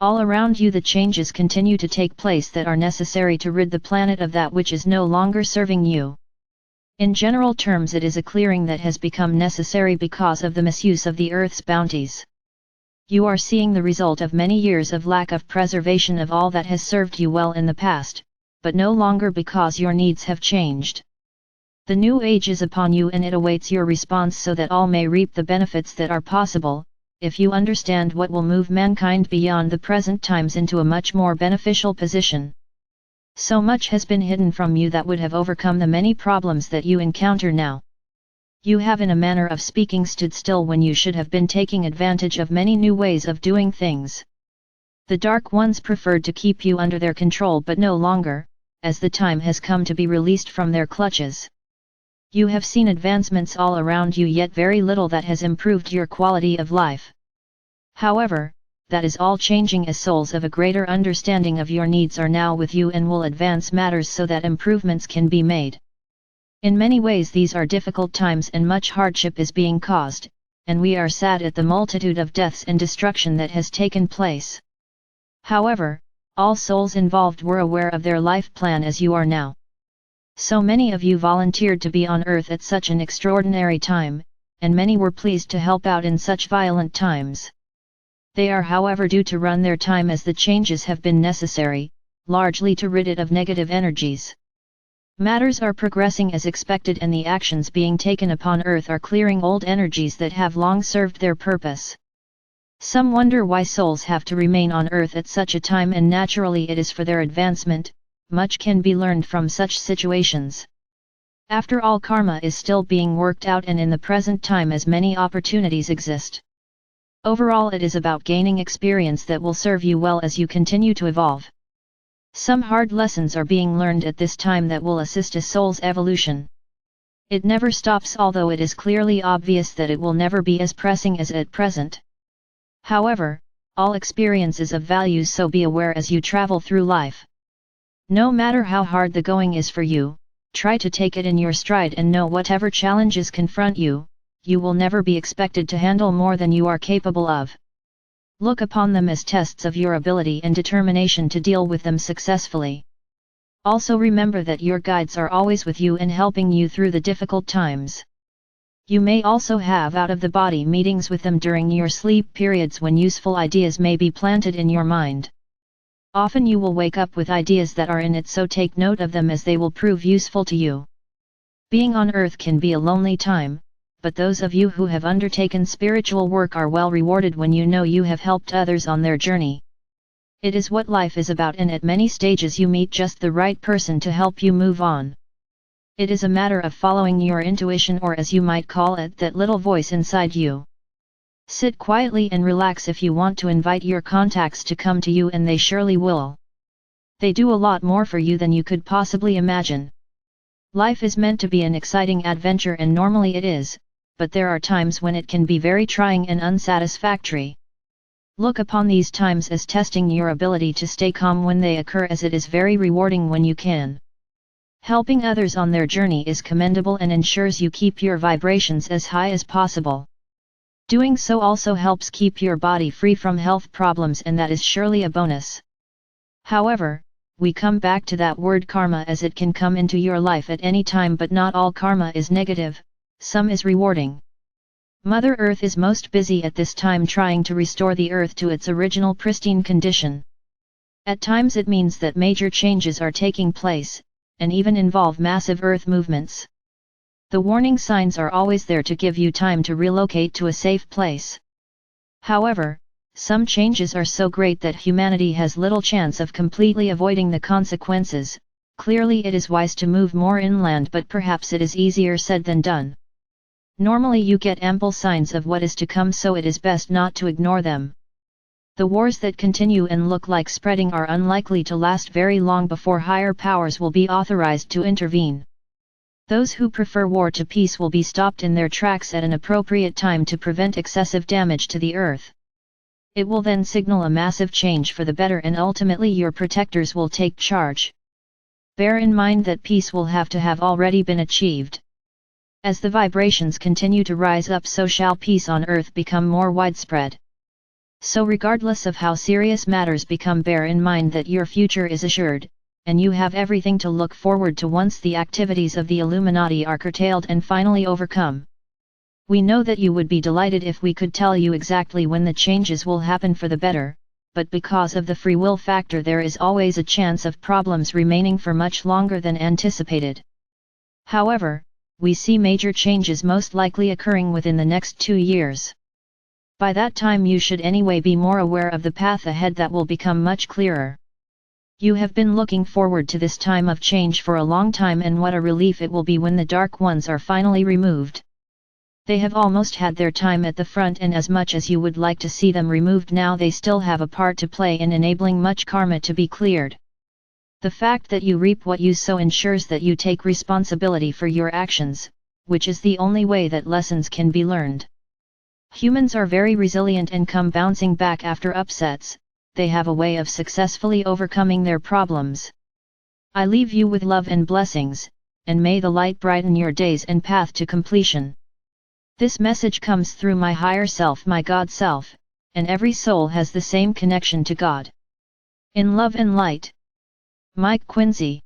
All around you the changes continue to take place that are necessary to rid the planet of that which is no longer serving you. In general terms, it is a clearing that has become necessary because of the misuse of the Earth's bounties. You are seeing the result of many years of lack of preservation of all that has served you well in the past, but no longer because your needs have changed. The new age is upon you and it awaits your response so that all may reap the benefits that are possible, if you understand what will move mankind beyond the present times into a much more beneficial position. So much has been hidden from you that would have overcome the many problems that you encounter now. You have, in a manner of speaking, stood still when you should have been taking advantage of many new ways of doing things. The Dark Ones preferred to keep you under their control, but no longer, as the time has come to be released from their clutches. You have seen advancements all around you, yet very little that has improved your quality of life. However, that is all changing as souls of a greater understanding of your needs are now with you and will advance matters so that improvements can be made. In many ways these are difficult times and much hardship is being caused, and we are sad at the multitude of deaths and destruction that has taken place. However, all souls involved were aware of their life plan as you are now. So many of you volunteered to be on Earth at such an extraordinary time, and many were pleased to help out in such violent times. They are, however, due to run their time as the changes have been necessary, largely to rid it of negative energies. Matters are progressing as expected and the actions being taken upon Earth are clearing old energies that have long served their purpose. Some wonder why souls have to remain on Earth at such a time, and naturally it is for their advancement. Much can be learned from such situations. After all, karma is still being worked out and in the present time as many opportunities exist. Overall it is about gaining experience that will serve you well as you continue to evolve. Some hard lessons are being learned at this time that will assist a soul's evolution. It never stops, although it is clearly obvious that it will never be as pressing as at present. However, all experience is of value, so be aware as you travel through life. No matter how hard the going is for you, try to take it in your stride and know whatever challenges confront you, you will never be expected to handle more than you are capable of. Look upon them as tests of your ability and determination to deal with them successfully. Also remember that your guides are always with you and helping you through the difficult times. You may also have out-of-the-body meetings with them during your sleep periods when useful ideas may be planted in your mind. Often you will wake up with ideas that are in it, so take note of them as they will prove useful to you. Being on Earth can be a lonely time, but those of you who have undertaken spiritual work are well rewarded when you know you have helped others on their journey. It is what life is about, and at many stages you meet just the right person to help you move on. It is a matter of following your intuition, or as you might call it, that little voice inside you. Sit quietly and relax if you want to invite your contacts to come to you, and they surely will. They do a lot more for you than you could possibly imagine. Life is meant to be an exciting adventure, and normally it is, but there are times when it can be very trying and unsatisfactory. Look upon these times as testing your ability to stay calm when they occur, as it is very rewarding when you can. Helping others on their journey is commendable and ensures you keep your vibrations as high as possible. Doing so also helps keep your body free from health problems, and that is surely a bonus. However, we come back to that word karma, as it can come into your life at any time, but not all karma is negative, some is rewarding. Mother Earth is most busy at this time trying to restore the Earth to its original pristine condition. At times it means that major changes are taking place, and even involve massive Earth movements. The warning signs are always there to give you time to relocate to a safe place. However, some changes are so great that humanity has little chance of completely avoiding the consequences. Clearly it is wise to move more inland, but perhaps it is easier said than done. Normally you get ample signs of what is to come, so it is best not to ignore them. The wars that continue and look like spreading are unlikely to last very long before higher powers will be authorized to intervene. Those who prefer war to peace will be stopped in their tracks at an appropriate time to prevent excessive damage to the Earth. It will then signal a massive change for the better, and ultimately your protectors will take charge. Bear in mind that peace will have to have already been achieved. As the vibrations continue to rise up, so shall peace on Earth become more widespread. So regardless of how serious matters become, bear in mind that your future is assured, and you have everything to look forward to once the activities of the Illuminati are curtailed and finally overcome. We know that you would be delighted if we could tell you exactly when the changes will happen for the better, but because of the free will factor there is always a chance of problems remaining for much longer than anticipated. However, we see major changes most likely occurring within the next 2 years. By that time you should anyway be more aware of the path ahead that will become much clearer. You have been looking forward to this time of change for a long time, and what a relief it will be when the dark ones are finally removed. They have almost had their time at the front, and as much as you would like to see them removed now, they still have a part to play in enabling much karma to be cleared. The fact that you reap what you sow ensures that you take responsibility for your actions, which is the only way that lessons can be learned. Humans are very resilient and come bouncing back after upsets. They have a way of successfully overcoming their problems. I leave you with love and blessings, and may the light brighten your days and path to completion. This message comes through my higher self, my God self, and every soul has the same connection to God. In love and light. Mike Quinsey.